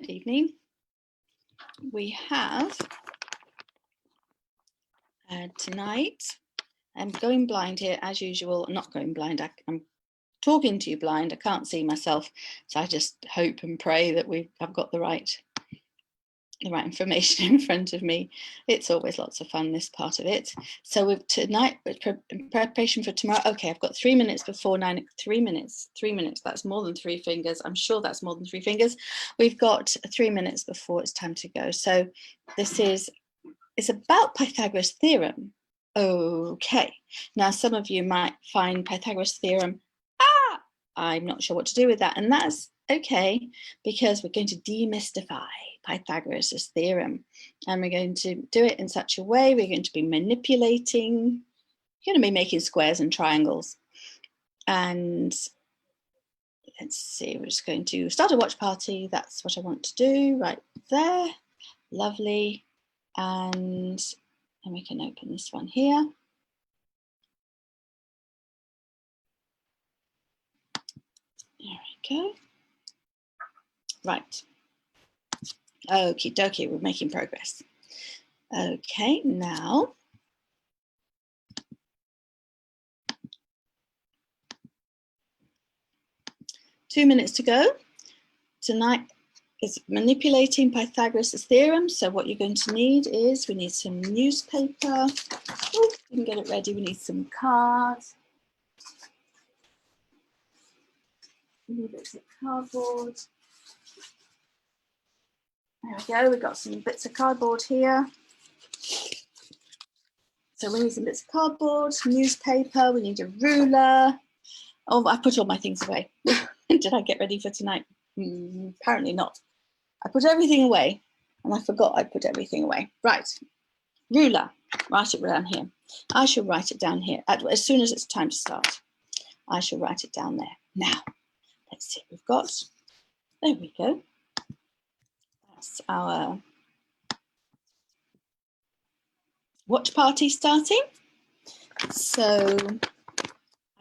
Good evening. We have tonight, I'm going blind here as usual. I'm not going blind, I'm talking to you blind. I can't see myself, so I just hope and pray that I've got the right information in front of me. It's always lots of fun, this part of it. So with tonight, in preparation for tomorrow, okay, I've got 3 minutes before 9, 3 minutes, that's more than 3 fingers. I'm sure that's more than 3 fingers. We've got 3 minutes before it's time to go. So it's about Pythagoras theorem. Okay, now some of you might find Pythagoras theorem, I'm not sure what to do with that, and that's okay, because we're going to demystify Pythagoras' theorem, and we're going to do it in such a way, we're going to be manipulating, you're going to be making squares and triangles. And let's see, we're just going to start a watch party. That's what I want to do right there. Lovely. And we can open this one here. There we go. Right. Okie dokie, we're making progress. Okay, now two minutes to go. Tonight is manipulating Pythagoras' theorem. So what you're going to need is, we need some newspaper. Oh, we can get it ready. We need some cards. We need bits of cardboard. There we go. We've got some bits of cardboard here. So we need some bits of cardboard, newspaper. We need a ruler. Oh, I put all my things away. Did I get ready for tonight? Apparently not. I put everything away, and I forgot I put everything away. Right, ruler, write it down here. I shall write it down here as soon as it's time to start. I shall write it down there. Now, let's see what we've got. There we go. That's our watch party starting. So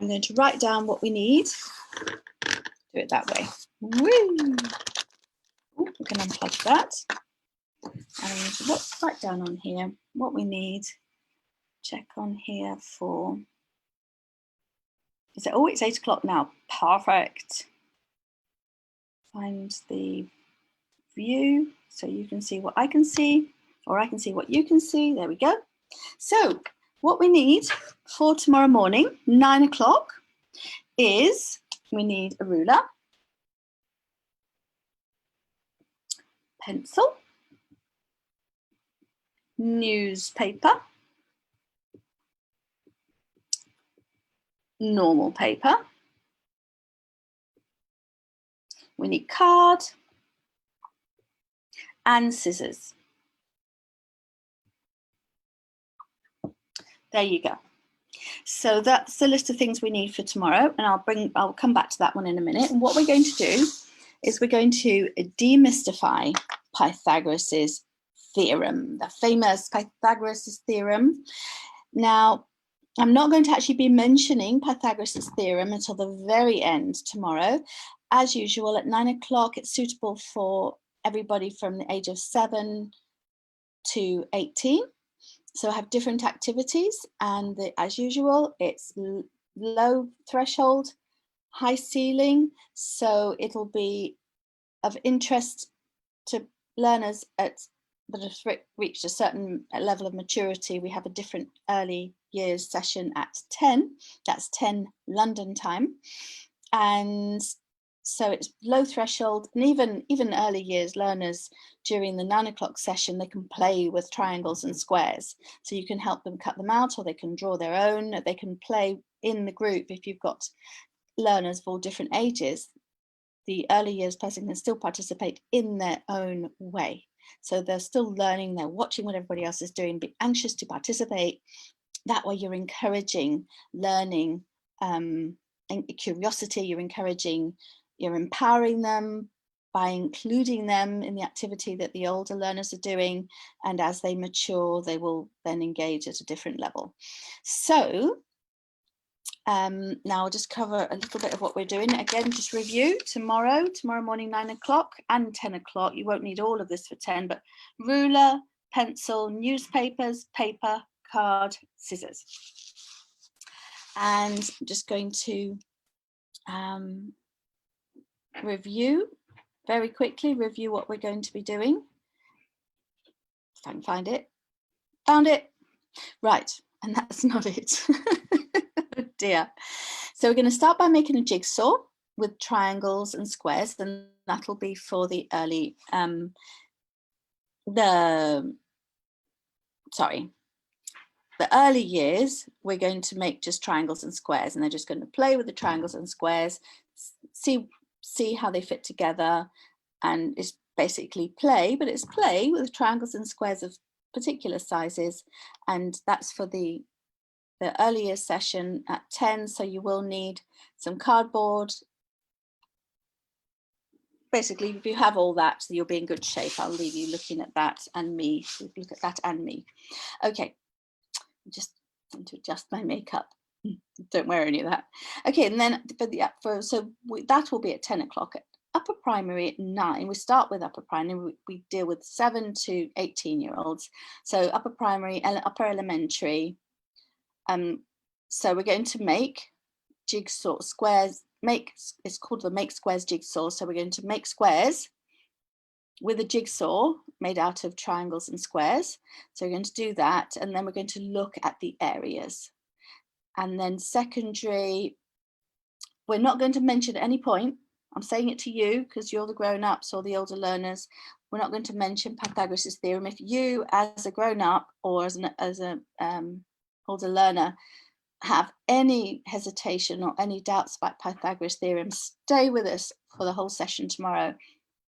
I'm going to write down what we need. Do it that way. Woo! Ooh, we can unplug that. And write down on here what we need. Check on here for, is it, oh, it's 8 o'clock now. Perfect. Find the view so you can see what I can see, or I can see what you can see. There we go. So what we need for tomorrow morning, 9 o'clock, is we need a ruler, pencil, newspaper, normal paper, we need card, and scissors. There you go. So that's the list of things we need for tomorrow, and I'll come back to that one in a minute. And what we're going to do is we're going to demystify Pythagoras' theorem, the famous Pythagoras' theorem. Now, I'm not going to actually be mentioning Pythagoras' theorem until the very end tomorrow. As usual, at 9 o'clock, it's suitable for everybody from the age of 7 to 18. So I have different activities, and as usual, it's low threshold, high ceiling. So it'll be of interest to learners that have reached a certain level of maturity. We have a different early years session at 10. That's 10 London time. And so it's low threshold, and even early years learners during the 9 o'clock session, they can play with triangles and squares. So you can help them cut them out, or they can draw their own. They can play in the group. If you've got learners of all different ages, the early years person can still participate in their own way. So they're still learning, they're watching what everybody else is doing, be anxious to participate. That way you're encouraging learning and curiosity, you're empowering them by including them in the activity that the older learners are doing. And as they mature, they will then engage at a different level. So Now I'll just cover a little bit of what we're doing. Again, just review tomorrow morning, 9 o'clock and 10 o'clock. You won't need all of this for 10, but ruler, pencil, newspapers, paper, card, scissors. And I'm just going to review very quickly, review what we're going to be doing. If I can find it. Found it. Right, and that's not it. Oh dear. So we're going to start by making a jigsaw with triangles and squares, and that'll be for the early, the early years. We're going to make just triangles and squares, and they're just going to play with the triangles and squares, see how they fit together, and it's basically play, but it's play with triangles and squares of particular sizes, and that's for the earlier session at 10. So you will need some cardboard. Basically, if you have all that, you'll be in good shape. I'll leave you looking at that and me. Look at that and me. Okay, just want to adjust my makeup. Don't wear any of that. Okay, and then that will be at 10 o'clock. At upper primary at 9. We start with upper primary. We deal with 7 to 18-year-olds. So upper primary, upper elementary. So we're going to make jigsaw squares. It's called the Make Squares Jigsaw. So we're going to make squares with a jigsaw made out of triangles and squares. So we're going to do that, and then we're going to look at the areas. And then secondary, we're not going to mention at any point, I'm saying it to you because you're the grown-ups or the older learners, we're not going to mention Pythagoras' theorem. If you as a grown-up or as an older learner have any hesitation or any doubts about Pythagoras theorem, stay with us for the whole session tomorrow,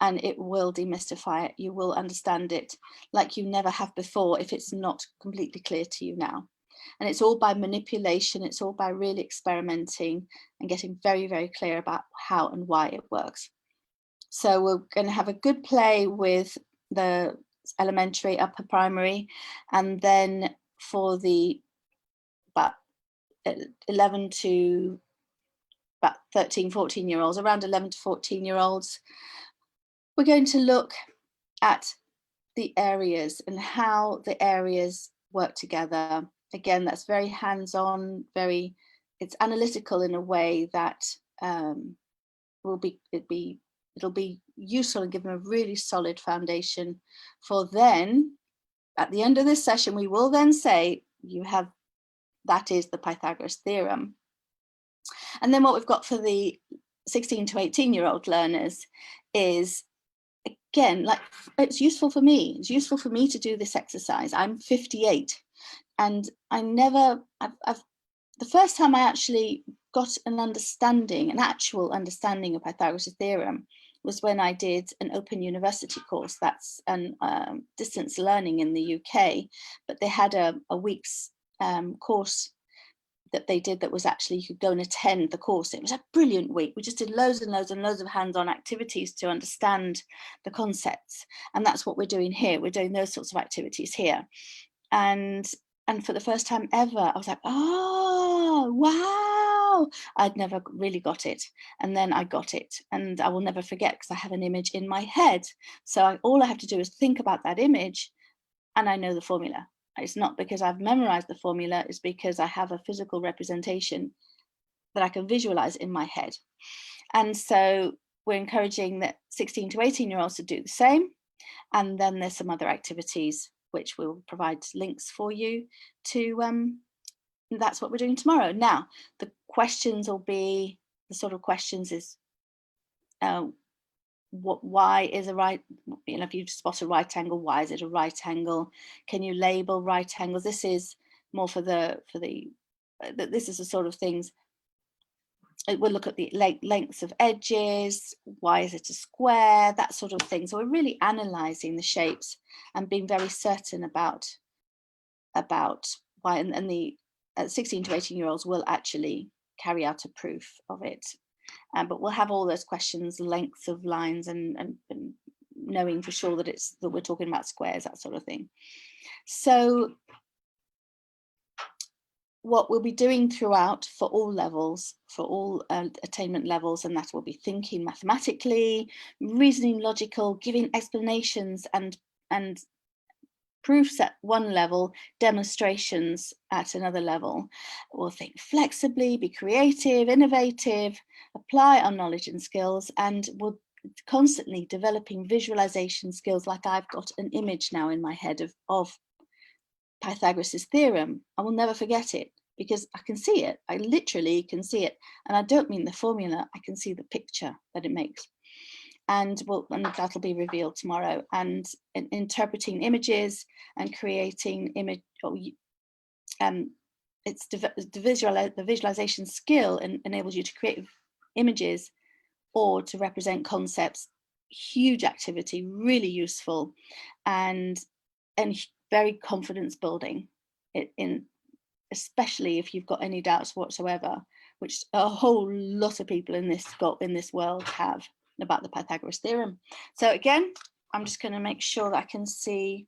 and it will demystify it. You will understand it like you never have before if it's not completely clear to you now. And it's all by manipulation. It's all by really experimenting and getting very, very clear about how and why it works. So we're going to have a good play with the elementary, upper primary, and then for the about 11 to about 13, 14-year-olds, around 11 to 14-year-olds, we're going to look at the areas and how the areas work together. Again, that's very hands-on, it's analytical in a way that it'll be useful and give them a really solid foundation for then, at the end of this session, we will then say, that is the Pythagoras theorem. And then what we've got for the 16 to 18-year-old learners is, again, like, it's useful for me. It's useful for me to do this exercise. I'm 58. And the first time I actually got an actual understanding of Pythagoras' theorem was when I did an Open University course. That's an distance learning in the UK, but they had a week's course that they did that was actually, you could go and attend the course. It was a brilliant week. We just did loads and loads and loads of hands-on activities to understand the concepts. And that's what we're doing here. We're doing those sorts of activities here. And for the first time ever, I was like, oh, wow. I'd never really got it. And then I got it. And I will never forget because I have an image in my head. So all I have to do is think about that image and I know the formula. It's not because I've memorized the formula, it's because I have a physical representation that I can visualize in my head. And so we're encouraging that 16 to 18-year-olds to do the same. And then there's some other activities which we'll provide links for you to, that's what we're doing tomorrow. Now, the questions will be, the sort of questions is, why is a right, if you spot a right angle, why is it a right angle? Can you label right angles? This is more for this is the sort of things. We'll look at the lengths of edges, why is it a square, that sort of thing. So we're really analysing the shapes and being very certain about why, and the 16 to 18-year-olds will actually carry out a proof of it. But we'll have all those questions, lengths of lines and knowing for sure that we're talking about squares, that sort of thing. So what we'll be doing throughout for all levels, for all attainment levels, and that will be thinking mathematically, reasoning logical, giving explanations and proofs at one level, demonstrations at another level. We'll think flexibly, be creative, innovative, apply our knowledge and skills, and we'll constantly developing visualization skills. Like I've got an image now in my head of Pythagoras' theorem. I will never forget it because I can see it. I literally can see it. And I don't mean the formula, I can see the picture that it makes. And that'll be revealed tomorrow. And interpreting images and creating image, it's the visualization skill enables you to create images or to represent concepts. Huge activity, really useful, and very confidence building, especially if you've got any doubts whatsoever, which a whole lot of people in this world have about the Pythagoras theorem. So again, I'm just going to make sure that I can see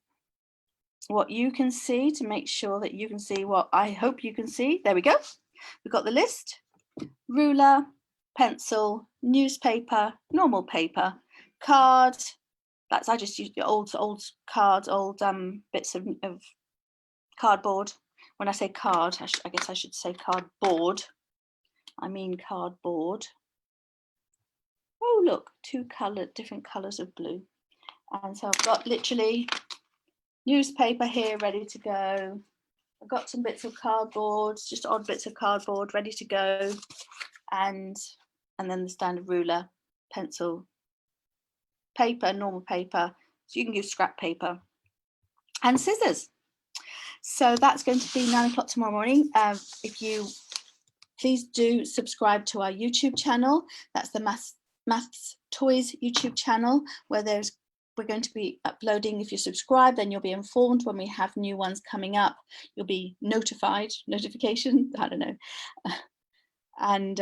what you can see, to make sure that you can see what I hope you can see. There we go. We've got the list: ruler, pencil, newspaper, normal paper, card. That's, I just used old cards, old bits of cardboard. When I say card, I guess I should say cardboard. I mean cardboard. Oh, look, different colours of blue. And so I've got literally newspaper here ready to go. I've got some bits of cardboard, just odd bits of cardboard ready to go. And then the standard ruler, pencil, paper, normal paper. So you can use scrap paper and scissors. So that's going to be 9 o'clock tomorrow morning. If you please do subscribe to our YouTube channel. That's the Maths Toys YouTube channel, where we're going to be uploading. If you subscribe, then you'll be informed when we have new ones coming up. You'll be notification, I don't know. And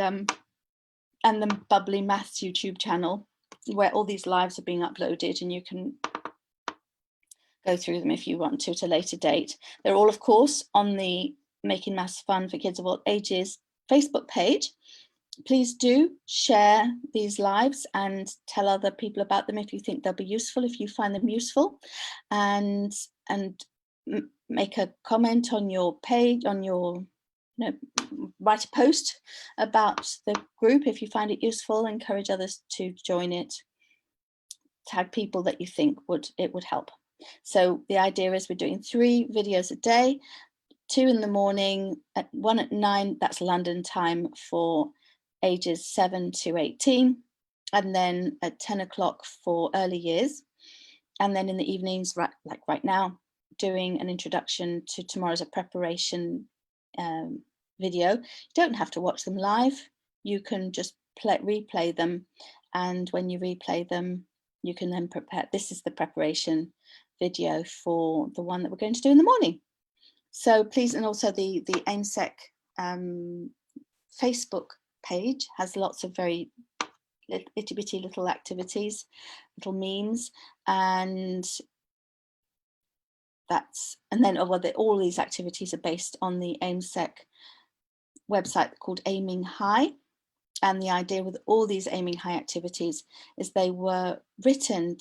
the Bubbly Maths YouTube channel, where all these lives are being uploaded, and you can go through them if you want to at a later date. They're all, of course, on the Making Maths Fun for Kids of All Ages Facebook page. Please do share these lives and tell other people about them if you think they'll be useful, if you find them useful, and make a comment on your page, write a post about the group if you find it useful. Encourage others to join it. Tag people that you think it would help. So the idea is we're doing 3 videos a day, 2 in the morning, 1 at 9, that's London time, for ages 7 to 18, and then at 10 o'clock for early years. And then in the evenings, like right now, doing an introduction to tomorrow's preparation video. You don't have to watch them live. You can just replay them. And when you replay them, you can then prepare. This is the preparation video for the one that we're going to do in the morning. So please, and also the AIMSEC Facebook page has lots of very itty bitty little activities, little memes, and then all these activities are based on the AIMSEC website called Aiming High. And the idea with all these Aiming High activities is they were written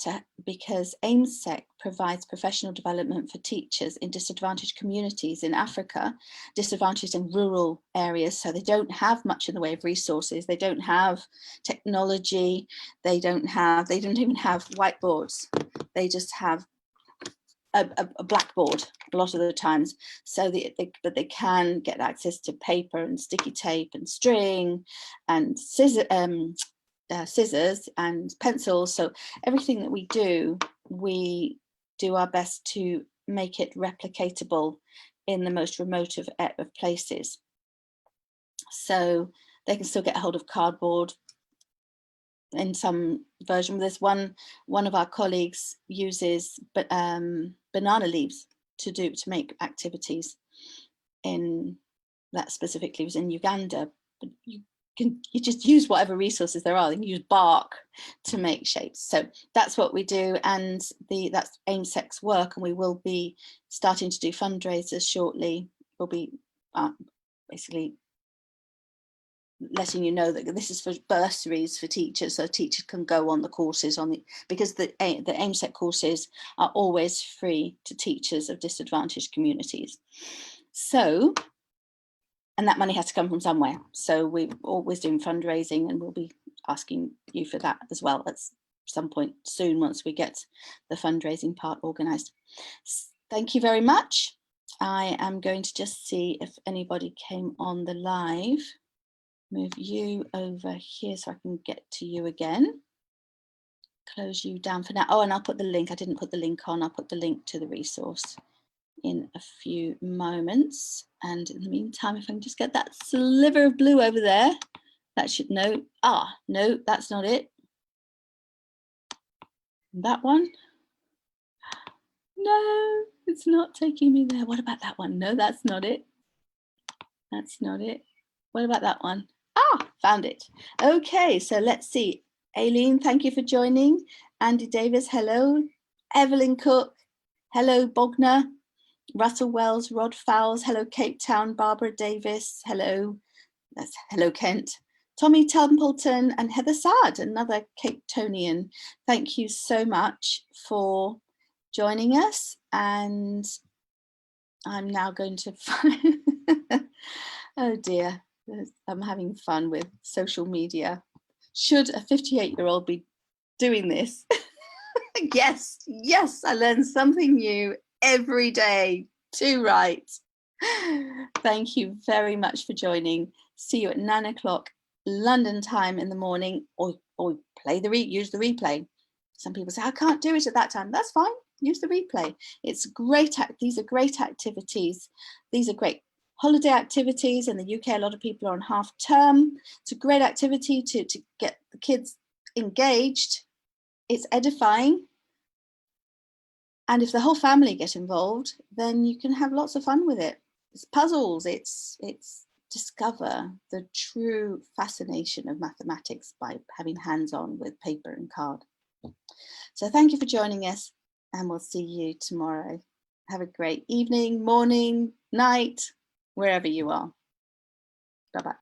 because AIMSEC provides professional development for teachers in disadvantaged communities in Africa, disadvantaged in rural areas. So they don't have much in the way of resources. They don't have technology. They don't even have whiteboards. They just have a blackboard a lot of the times, so that they can get access to paper and sticky tape and string and scissors and pencils. So everything that we do our best to make it replicatable in the most remote of places. So they can still get a hold of cardboard in some version. There's one of our colleagues uses banana leaves to make activities in that. Specifically was in Uganda, but you just use whatever resources there are. You can use bark to make shapes. So that's what we do, and that's AIMSEC's work, and we will be starting to do fundraisers shortly. We'll be basically letting you know that this is for bursaries for teachers, so teachers can go on the courses because the AIMSET courses are always free to teachers of disadvantaged communities. So, and that money has to come from somewhere. So we're always doing fundraising, and we'll be asking you for that as well at some point soon once we get the fundraising part organised. Thank you very much. I am going to just see if anybody came on the live. Move you over here so I can get to you again. Close you down for now. Oh, and I'll put the link. I didn't put the link on. I'll put the link to the resource in a few moments. And in the meantime, if I can just get that sliver of blue over there, that should know. Ah, no, that's not it. That one. No, it's not taking me there. What about that one? No, that's not it. That's not it. What about that one? Ah, found it. Okay, so let's see. Aileen, thank you for joining. Andy Davis, hello. Evelyn Cook, hello. Bogner, Russell Wells, Rod Fowles, hello. Cape Town, Barbara Davis, hello. That's hello, Kent. Tommy Templeton and Heather Saad, another Cape Townian. Thank you so much for joining us. And I'm now going to find, oh dear. I'm having fun with social media. Should a 58-year-old be doing this? Yes, yes, I learn something new every day. Too right. Thank you very much for joining. See you at 9 o'clock London time in the morning, or use the replay. Some people say, I can't do it at that time. That's fine. Use the replay. It's great. These are great activities. These are great holiday activities. In the UK, a lot of people are on half term. It's a great activity to get the kids engaged. It's edifying. And if the whole family get involved, then you can have lots of fun with it. It's puzzles. It's discover the true fascination of mathematics by having hands-on with paper and card. So thank you for joining us, and we'll see you tomorrow. Have a great evening, morning, night, wherever you are. Bye-bye.